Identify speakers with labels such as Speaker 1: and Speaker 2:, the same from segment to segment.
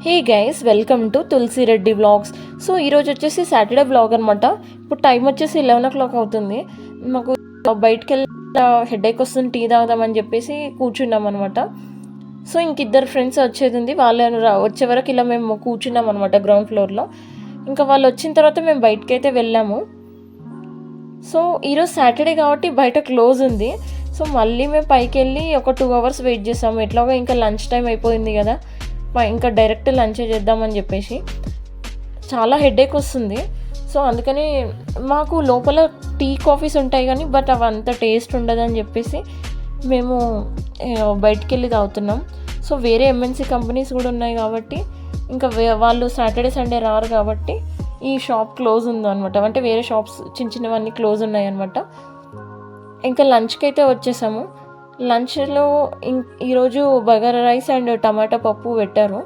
Speaker 1: Hey guys, welcome to Tulasi Reddy vlogs. So ఈరోజు వచ్చేసి Saturday vlog అనమాట. ఇప్పుడు టైం వచ్చేసి 11 అవుతుంది. మాకు బయటకు వెళ్ళి హెడేక్ వస్తుంది, టీ తాగుదామని చెప్పేసి కూర్చున్నాం అనమాట. సో ఇంకిద్దరు ఫ్రెండ్స్ వచ్చేది ఉంది, వాళ్ళు వచ్చే వరకు ఇలా మేము కూర్చున్నాం అనమాట గ్రౌండ్ ఫ్లోర్లో. ఇంకా వాళ్ళు వచ్చిన తర్వాత మేము బయటకు అయితే వెళ్ళాము. సో ఈరోజు సాటర్డే కాబట్టి బయట క్లోజ్ ఉంది. సో మళ్ళీ మేము పైకి వెళ్ళి ఒక 2 hours వెయిట్ చేసాము. ఎట్లాగో ఇంకా లంచ్ టైం అయిపోయింది కదా, ఇంకా డైరెక్ట్ లంచ్ చేద్దామని చెప్పేసి. చాలా హెడేక్ వస్తుంది. సో అందుకని మాకు లోపల టీ కాఫీస్ ఉంటాయి కానీ బట్ అవి అంత టేస్ట్ ఉండదని చెప్పేసి మేము బయటికి వెళ్ళి తాగుతున్నాం. సో వేరే ఎంఎన్సీ కంపెనీస్ కూడా ఉన్నాయి కాబట్టి ఇంకా వాళ్ళు సాటర్డే సండే రారు కాబట్టి ఈ షాప్ క్లోజ్ ఉందన్నమాట. అంటే వేరే షాప్స్ చిన్న చిన్నవన్నీ క్లోజ్ ఉన్నాయి అనమాట. ఇంకా లంచ్కి అయితే వచ్చేసాము. లంచ్లో ఈరోజు బగారా రైస్ అండ్ టమాటా పప్పు పెట్టారు,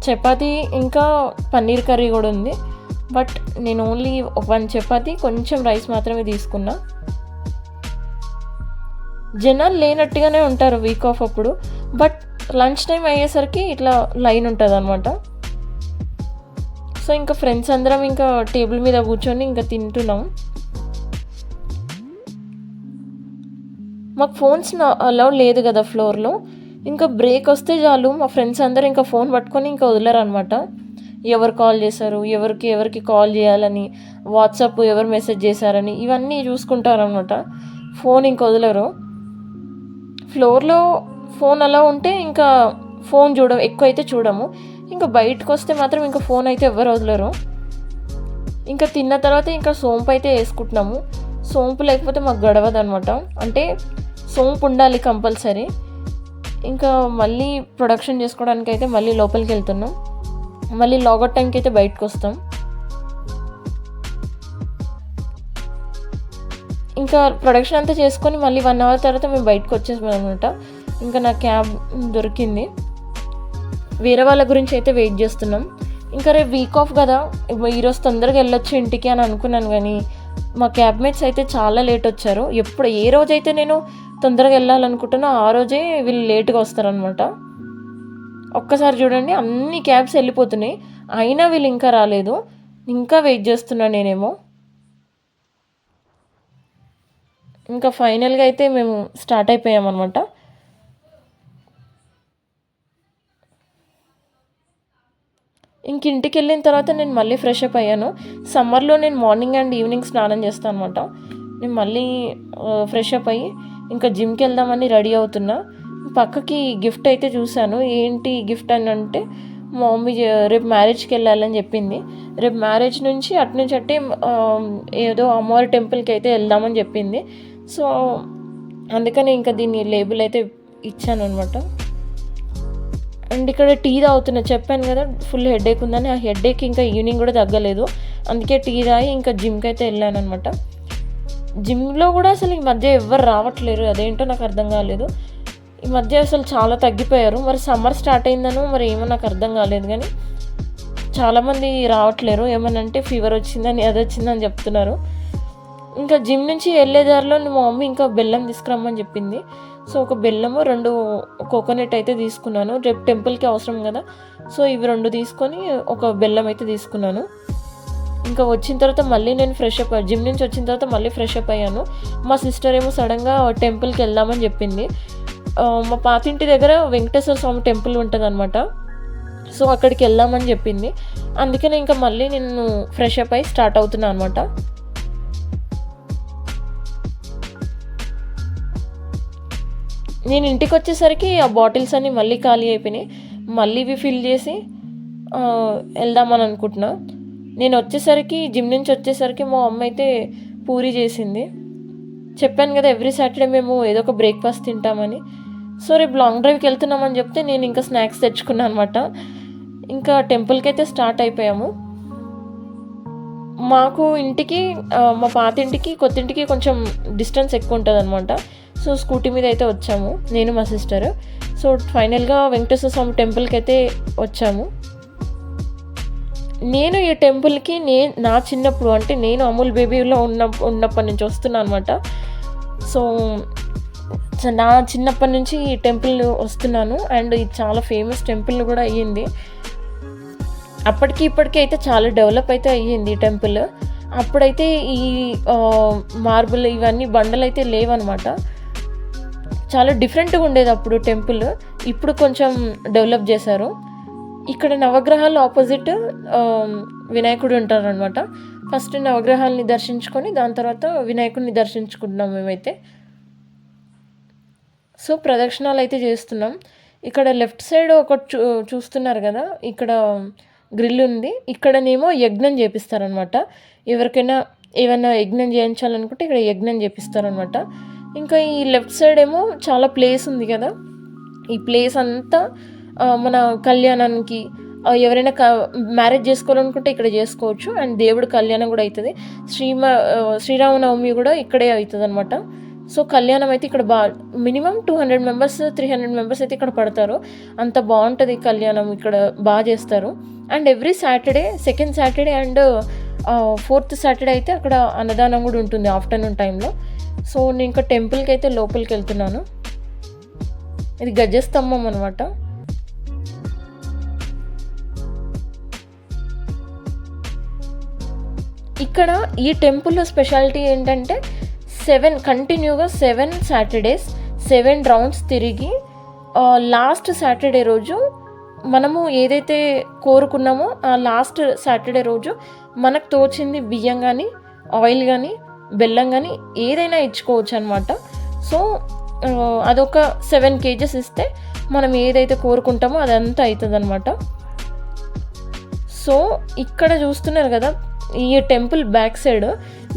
Speaker 1: చపాతీ ఇంకా పన్నీర్ కర్రీ కూడా ఉంది. బట్ నేను ఓన్లీ 1 చపాతీ కొంచెం రైస్ మాత్రమే తీసుకున్నా. జనాలు లేనట్టుగానే ఉంటారు వీక్ ఆఫ్ అప్పుడు, బట్ లంచ్ టైం అయ్యేసరికి ఇట్లా లైన్ ఉంటుంది అనమాట. సో ఇంకా ఫ్రెండ్స్ అందరం ఇంకా టేబుల్ మీద కూర్చొని ఇంకా తింటున్నాం. మాకు ఫోన్స్ అలౌడ్ లేదు కదా ఫ్లోర్లో. ఇంకా బ్రేక్ వస్తే చాలు మా ఫ్రెండ్స్ అందరూ ఇంకా ఫోన్ పట్టుకొని ఇంకా వదలరు అనమాట. ఎవరు కాల్ చేశారు, ఎవరికి కాల్ చేయాలని, వాట్సాప్ ఎవరు మెసేజ్ చేశారని ఇవన్నీ చూసుకుంటారనమాట. ఫోన్ ఇంకా వదలరు. ఫ్లోర్లో ఫోన్ అలా ఉంటే ఇంకా ఫోన్ ఎక్కువ అయితే చూడము. ఇంకా బయటకు వస్తే మాత్రం ఇంకా ఫోన్ అయితే ఎవరు వదలరు. ఇంకా తిన్న తర్వాత ఇంకా సోంపు అయితే వేసుకుంటున్నాము. సోంపు లేకపోతే మాకు గడవదు అనమాట. అంటే సోంపు ఉండాలి కంపల్సరీ. ఇంకా మళ్ళీ ప్రొడక్షన్ చేసుకోవడానికి అయితే మళ్ళీ లోపలికి వెళ్తున్నాం. మళ్ళీ లాగౌట్ టైంకి అయితే బయటకు వస్తాం. ఇంకా ప్రొడక్షన్ అంతా చేసుకొని మళ్ళీ 1 hour తర్వాత మేము బయటకు వచ్చేసాం అనమాట. ఇంకా నా క్యాబ్ దొరికింది. వేరే వాళ్ళ గురించి అయితే వెయిట్ చేస్తున్నాం. ఇంకా రేపు వీక్ ఆఫ్ కదా, ఈరోజు తొందరగా వెళ్ళొచ్చు ఇంటికి అని అనుకున్నాను కానీ మా క్యాబ్మేట్స్ అయితే చాలా లేట్ వచ్చారు. ఏ రోజైతే నేను తొందరగా వెళ్ళాలనుకుంటున్నా ఆ రోజే వీళ్ళు లేట్గా వస్తారనమాట. ఒక్కసారి చూడండి, అన్ని క్యాబ్స్ వెళ్ళిపోతున్నాయి, అయినా వీళ్ళు ఇంకా రాలేదు. ఇంకా వెయిట్ చేస్తున్నాను నేనేమో. ఇంకా ఫైనల్గా అయితే మేము స్టార్ట్ అయిపోయామన్నమాట. ఇంక ఇంటికి వెళ్ళిన తర్వాత నేను మళ్ళీ ఫ్రెష్ అప్ అయ్యాను. సమ్మర్లో నేను మార్నింగ్ అండ్ ఈవినింగ్ స్నానం చేస్తాను అనమాట. నేను మళ్ళీ ఫ్రెష్ అప్ అయ్యి ఇంకా జిమ్కి వెళ్దామని రెడీ అవుతున్నా. పక్కకి గిఫ్ట్ అయితే చూశాను. ఏంటి గిఫ్ట్ అని అంటే, మా మమ్మీ రేపు మ్యారేజ్కి వెళ్ళాలని చెప్పింది. రేపు మ్యారేజ్ నుంచి అట్టే ఏదో అమ్మవారి టెంపుల్కి అయితే వెళ్దామని చెప్పింది. సో అందుకని ఇంకా దీన్ని లేబుల్ అయితే ఇచ్చాను అనమాట. అండ్ ఇక్కడ టీ తాగుతున్నా, చెప్పాను కదా ఫుల్ హెడేక్ ఉందని. ఆ హెడేక్ ఇంకా ఈవినింగ్ కూడా తగ్గలేదు. అందుకే టీ తాగి ఇంకా జిమ్కి అయితే వెళ్ళాను అనమాట. జిమ్లో కూడా అసలు ఈ మధ్య ఎవ్వరు రావట్లేరు, అదేంటో నాకు అర్థం కాలేదు. ఈ మధ్య అసలు చాలా తగ్గిపోయారు. మరి సమ్మర్ స్టార్ట్ అయిందనో మరి ఏమో నాకు అర్థం కాలేదు, కానీ చాలామంది రావట్లేరు. ఏమనంటే ఫీవర్ వచ్చిందని అది వచ్చిందని చెప్తున్నారు. ఇంకా జిమ్ నుంచి వెళ్ళే దారిలో మా మమ్మీ ఇంకా బెల్లం తీసుకురమ్మని చెప్పింది. సో ఒక బెల్లము 2 కోకోనట్ అయితే తీసుకున్నాను. రేపు టెంపుల్కి అవసరం కదా, సో ఇవి 2 తీసుకొని ఒక బెల్లం అయితే తీసుకున్నాను. ఇంకా వచ్చిన తర్వాత మళ్ళీ నేను ఫ్రెష్ అప్ జిమ్ నుంచి వచ్చిన తర్వాత మళ్ళీ ఫ్రెష్ అప్ అయ్యాను. మా సిస్టర్ ఏమో సడన్గా టెంపుల్కి వెళ్దామని చెప్పింది. మా పాతింటి దగ్గర వెంకటేశ్వర స్వామి టెంపుల్ ఉంటుంది అనమాట. సో అక్కడికి వెళ్దామని చెప్పింది. అందుకని ఇంకా మళ్ళీ నేను ఫ్రెష్ అప్ అయ్యి స్టార్ట్ అవుతున్నాను అనమాట. నేను ఇంటికి వచ్చేసరికి ఆ బాటిల్స్ అన్నీ మళ్ళీ ఖాళీ అయిపోయినాయి. మళ్ళీ ఇవి ఫిల్ చేసి వెళ్దామని అనుకుంటున్నా. నేను వచ్చేసరికి జిమ్ నుంచి వచ్చేసరికి మా అమ్మ అయితే పూరి చేసింది. చెప్పాను కదా ఎవ్రీ సాటర్డే మేము ఏదో ఒక బ్రేక్ఫాస్ట్ తింటామని. సో రేపు లాంగ్ డ్రైవ్కి వెళ్తున్నామని చెప్తే నేను ఇంకా స్నాక్స్ తెచ్చుకున్నాను అనమాట. ఇంకా టెంపుల్కి అయితే స్టార్ట్ అయిపోయాము. మాకు ఇంటికి మా పాత ఇంటికి కొత్త ఇంటికి కొంచెం డిస్టెన్స్ ఎక్కువ ఉంటుంది అనమాట. సో స్కూటీ మీద అయితే వచ్చాము నేను మా సిస్టర్. సో ఫైనల్గా వెంకటేశ్వర స్వామి టెంపుల్కి అయితే వచ్చాము. నేను ఈ టెంపుల్కి నా చిన్నప్పుడు, అంటే నేను అమూల్ బేబీలో ఉన్నప్పటి నుంచి వస్తున్నాను అనమాట. సో నా చిన్నప్పటి నుంచి ఈ టెంపుల్ వస్తున్నాను, అండ్ ఇది చాలా ఫేమస్ టెంపుల్ కూడా అయ్యింది. అప్పటికి ఇప్పటికీ అయితే చాలా డెవలప్ అయితే అయ్యింది ఈ టెంపుల్. అప్పుడైతే ఈ మార్బుల్ ఇవన్నీ బండలు అయితే లేవన్నమాట. చాలా డిఫరెంట్గా ఉండేది అప్పుడు టెంపుల్. ఇప్పుడు కొంచెం డెవలప్ చేశారు. ఇక్కడ నవగ్రహాలు ఆపోజిట్ వినాయకుడు ఉంటారనమాట. ఫస్ట్ నవగ్రహాలని దర్శించుకొని దాని తర్వాత వినాయకుడిని దర్శించుకుంటున్నాం మేమైతే. సో ప్రదక్షిణాలు అయితే చేస్తున్నాం. ఇక్కడ లెఫ్ట్ సైడ్ ఒకటి చూస్తున్నారు కదా, ఇక్కడ గ్రిల్ ఉంది. ఇక్కడనేమో యజ్ఞం చేపిస్తారనమాట. ఎవరికైనా ఏమైనా యజ్ఞం చేయించాలనుకుంటే ఇక్కడ యజ్ఞం చేపిస్తారనమాట. ఇంకా ఈ లెఫ్ట్ సైడ్ ఏమో చాలా ప్లేస్ ఉంది కదా, ఈ ప్లేస్ అంతా మన కళ్యాణానికి ఎవరైనా మ్యారేజ్ చేసుకోవాలనుకుంటే ఇక్కడ చేసుకోవచ్చు. అండ్ దేవుడి కళ్యాణం కూడా అవుతుంది. శ్రీరామనవమి కూడా ఇక్కడే అవుతుంది అనమాట. సో కళ్యాణం అయితే ఇక్కడ మినిమం 200 మెంబర్స్ 300 మెంబర్స్ అయితే ఇక్కడ పడతారు. అంత బాగుంటుంది కళ్యాణం, ఇక్కడ బాగా చేస్తారు. And every Saturday, second Saturday and fourth Saturday అయితే అక్కడ అన్నదానం కూడా ఉంటుంది ఆఫ్టర్నూన్ టైంలో. సో నేను ఇంకా టెంపుల్కి అయితే లోపలికి వెళ్తున్నాను. ఇది గజస్తంభం అనమాట. ఇక్కడ ఈ టెంపుల్లో స్పెషాలిటీ ఏంటంటే కంటిన్యూగా 7 సాటర్డేస్ 7 రౌండ్స్ తిరిగి లాస్ట్ సాటర్డే రోజు మనము ఏదైతే కోరుకున్నామో ఆ లాస్ట్ సాటర్డే రోజు మనకు తోచింది బియ్యం కానీ ఆయిల్ కానీ బెల్లం కానీ ఏదైనా ఇచ్చుకోవచ్చు అనమాట. సో అదొక 7 kgs ఇస్తే మనం ఏదైతే కోరుకుంటామో అదంతా అవుతుంది అనమాట. సో ఇక్కడ చూస్తున్నారు కదా, ఈ టెంపుల్ బ్యాక్ సైడ్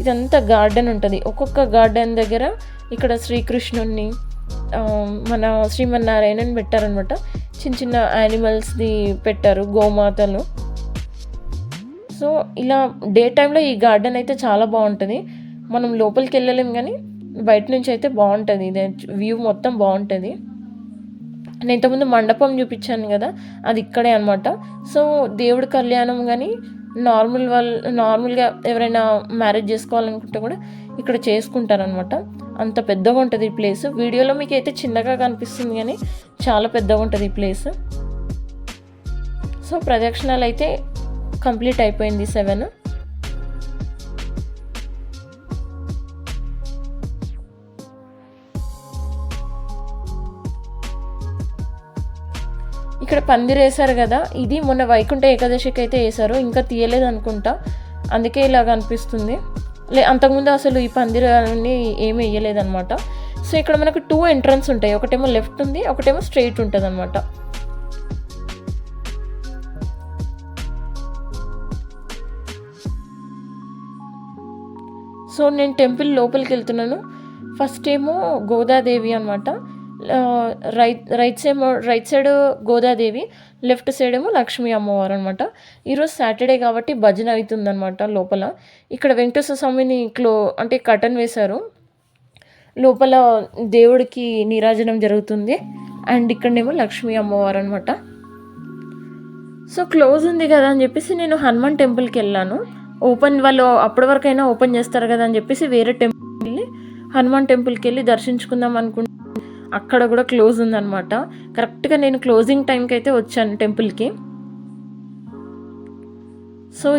Speaker 1: ఇదంతా గార్డెన్ ఉంటుంది. ఒక్కొక్క గార్డెన్ దగ్గర ఇక్కడ శ్రీకృష్ణుడిని, మన శ్రీమన్నారాయణని పెట్టారనమాట. చిన్న చిన్న యానిమల్స్ది పెట్టారు, గోమాతలు. సో ఇలా డే టైంలో ఈ గార్డెన్ అయితే చాలా బాగుంటుంది. మనం లోపలికి వెళ్ళలేం కానీ బయట నుంచి అయితే బాగుంటుంది. ఇది వ్యూ మొత్తం బాగుంటుంది. నేను ఇంతకుముందు మండపం చూపించాను కదా, అది ఇక్కడే అనమాట. సో దేవుడి కళ్యాణం కానీ నార్మల్గా ఎవరైనా మ్యారేజ్ చేసుకోవాలనుకుంటే కూడా ఇక్కడ చేసుకుంటారనమాట. అంత పెద్దగా ఉంటుంది ఈ ప్లేస్. వీడియోలో మీకు అయితే చిన్నగా కనిపిస్తుంది కానీ చాలా పెద్దగా ఉంటుంది ఈ ప్లేస్. సో ప్రదక్షిణాలు అయితే కంప్లీట్ అయిపోయింది 7. ఇక్కడ పందిరి వేశారు కదా, ఇది మొన్న వైకుంఠ ఏకాదశికి అయితే వేశారు, ఇంకా తీయలేదు అనుకుంటా, అందుకే ఇలాగ అనిపిస్తుంది. అంతకుముందు అసలు ఈ పందిరి అన్నీ ఏమి వేయలేదన్నమాట. సో ఇక్కడ మనకు 2 ఎంట్రన్స్ ఉంటాయి, ఒకటేమో లెఫ్ట్ ఉంది, ఒకటేమో స్ట్రైట్ ఉంటుంది అనమాట. సో నేను టెంపుల్ లోపలికి వెళ్తున్నాను. ఫస్ట్ ఏమో గోదాదేవి అనమాట. Right side Godadevi, left side ఏమో లక్ష్మీ అమ్మవారు అనమాట. ఈరోజు సాటర్డే కాబట్టి భజన అవుతుందన్నమాట లోపల. ఇక్కడ వెంకటేశ్వర స్వామిని అంటే కర్టన్ వేశారు, లోపల దేవుడికి నీరాజనం జరుగుతుంది. అండ్ ఇక్కడనేమో లక్ష్మీ అమ్మవారు అనమాట. సో క్లోజ్ ఉంది కదా అని చెప్పేసి నేను హనుమాన్ టెంపుల్కి వెళ్ళాను. వాళ్ళు అప్పటి వరకైనా ఓపెన్ చేస్తారు కదా అని చెప్పేసి వేరే టెంపుల్కి వెళ్ళి హనుమాన్ టెంపుల్కి వెళ్ళి దర్శించుకుందాం అనుకుంటే అక్కడ కూడా క్లోజ్ ఉందన్నమాట. కరెక్ట్గా నేను క్లోజింగ్ టైంకి అయితే వచ్చాను టెంపుల్కి. సో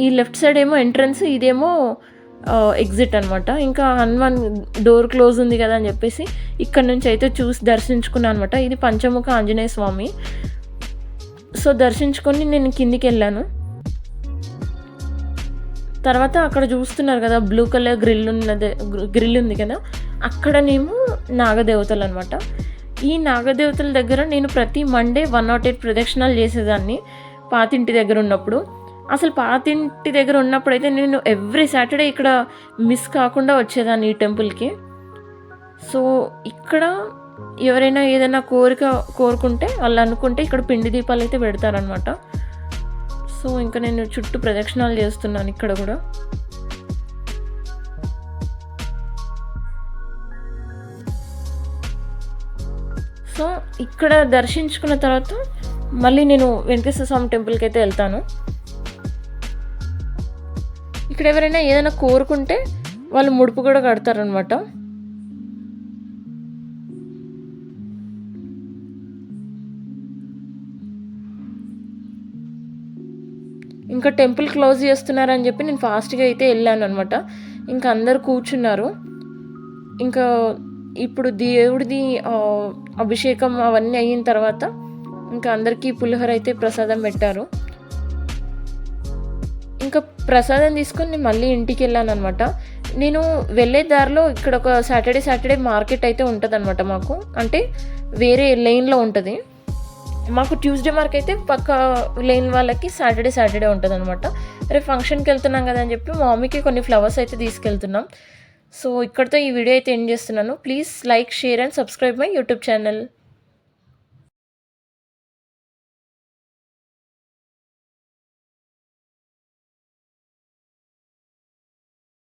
Speaker 1: ఈ లెఫ్ట్ సైడ్ ఏమో ఎంట్రన్స్, ఇదేమో ఎగ్జిట్ అనమాట. ఇంకా హనుమాన్ డోర్ క్లోజ్ ఉంది కదా అని చెప్పేసి ఇక్కడ నుంచి అయితే చూసి దర్శించుకున్నాను అనమాట. ఇది పంచముఖ ఆంజనేయ స్వామి. సో దర్శించుకొని నేను కిందికి వెళ్ళాను. తర్వాత అక్కడ చూస్తున్నారు కదా బ్లూ కలర్ గ్రిల్ ఉంది కదా, అక్కడనేమో నాగదేవతలు అనమాట. ఈ నాగదేవతల దగ్గర నేను ప్రతి మండే 108 ప్రదక్షిణాలు చేసేదాన్ని పాతింటి దగ్గర ఉన్నప్పుడు. అసలు పాతింటి దగ్గర ఉన్నప్పుడు అయితే నేను ఎవ్రీ సాటర్డే ఇక్కడ మిస్ కాకుండా వచ్చేదాన్ని ఈ టెంపుల్కి. సో ఇక్కడ ఎవరైనా ఏదైనా కోరుకుంటే వాళ్ళు అనుకుంటే ఇక్కడ పిండి దీపాలు అయితే పెడతారనమాట. సో ఇంకా నేను చుట్టూ ప్రదక్షిణాలు చేస్తున్నాను ఇక్కడ కూడా. సో ఇక్కడ దర్శించుకున్న తర్వాత మళ్ళీ నేను వెంకటేశ్వర స్వామి టెంపుల్కి అయితే వెళ్తాను. ఇక్కడ ఎవరైనా ఏదైనా కోరుకుంటే వాళ్ళు ముడుపు కూడా కడతారనమాట. ఇంకా టెంపుల్ క్లోజ్ చేస్తున్నారని చెప్పి నేను ఫాస్ట్గా అయితే వెళ్ళాను అనమాట. ఇంకా అందరు కూర్చున్నారు. ఇంకా ఇప్పుడు దేవుడిది అభిషేకం అవన్నీ అయిన తర్వాత ఇంకా అందరికీ పులిహోర అయితే ప్రసాదం పెట్టారు. ఇంకా ప్రసాదం తీసుకొని నేను మళ్ళీ ఇంటికి వెళ్ళాను అనమాట. నేను వెళ్ళే దారిలో ఇక్కడ ఒక సాటర్డే మార్కెట్ అయితే ఉంటుందన్నమాట మాకు. అంటే వేరే లైన్లో ఉంటుంది. మాకు ట్యూస్డే మార్క్ అయితే పక్క లేని వాళ్ళకి సాటర్డే ఉంటుందన్నమాట. రేపు ఫంక్షన్కి వెళ్తున్నాం కదా అని చెప్పి మా మమ్మీకి కొన్ని ఫ్లవర్స్ అయితే తీసుకెళ్తున్నాం. సో ఇక్కడితో ఈ వీడియో అయితే ఎండ్ చేస్తున్నాను. Please like, share and subscribe my YouTube channel.